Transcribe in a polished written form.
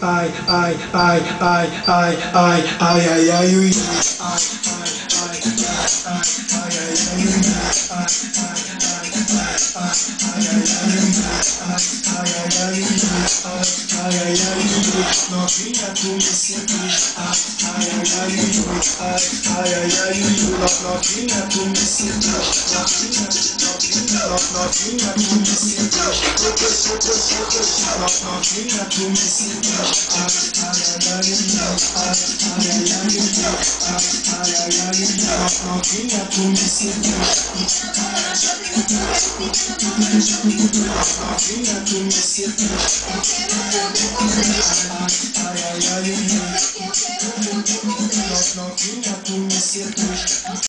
ai, ai, ai, ai, ai, ai, ai, ai, ai, ui. Novinha, tu me seduz. Novinha, tu me seduz. Novinha, tu me seduz. Novinha, tu me seduz. Novinha, tu me seduz. Novinha, tu me seduz. Novinha, tu me seduz.